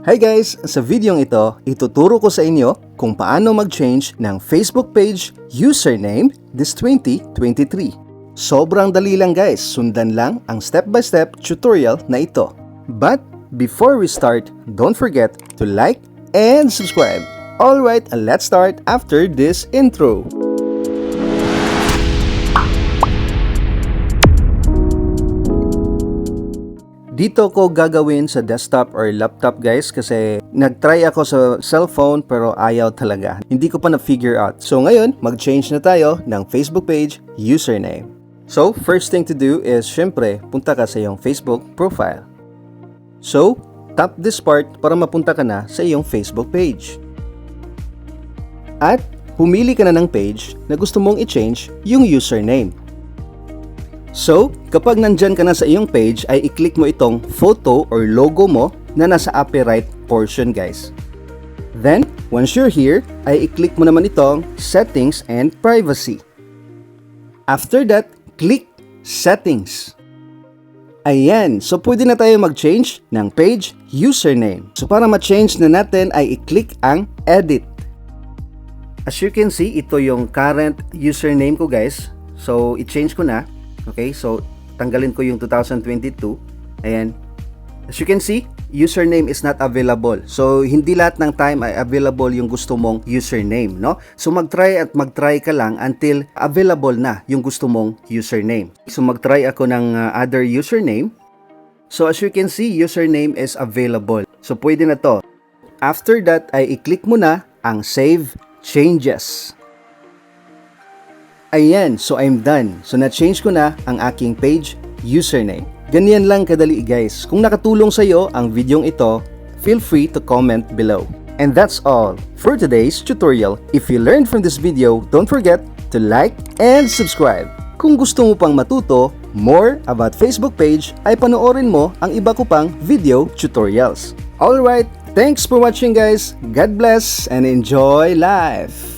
Hi guys! Sa videong ito, ituturo ko sa inyo kung paano mag-change ng Facebook page username this 2023. Sobrang dali lang guys, sundan lang ang step-by-step tutorial na ito. But before we start, don't forget to like and subscribe. Alright, let's start after this intro. Dito ko gagawin sa desktop or laptop guys kasi nag-try ako sa cellphone pero ayaw talaga. Hindi ko pa na-figure out. So ngayon, mag-change na tayo ng Facebook page username. So, first thing to do is syempre, punta ka sa iyong Facebook profile. So, tap this part para mapunta ka na sa iyong Facebook page. At pumili ka na ng page na gusto mong i-change yung username. So, kapag nandyan ka na sa iyong page, ay i-click mo itong photo or logo mo na nasa upper right portion guys. Then, once you're here, ay i-click mo naman itong settings and privacy. After that, click settings. Ayan, so pwede na tayo mag-change ng page username. So para ma-change na natin ay i-click ang edit. As you can see, ito yung current username ko guys. So, i-change ko na. Okay, so tanggalin ko yung 2022. Ayan. As you can see, username is not available. So, hindi lahat ng time ay available yung gusto mong username, no? So, mag-try ka lang until available na yung gusto mong username. So, mag-try ako ng other username. So, as you can see, username is available. So, pwede na to. After that, ay i-click mo na ang Save Changes. Ayan, so I'm done. So na-change ko na ang aking page username. Ganyan lang kadali guys. Kung nakatulong sa iyo ang videong ito, feel free to comment below. And that's all for today's tutorial. If you learned from this video, don't forget to like and subscribe. Kung gusto mo pang matuto more about Facebook page, ay panoorin mo ang iba ko pang video tutorials. Alright, thanks for watching guys. God bless and enjoy life!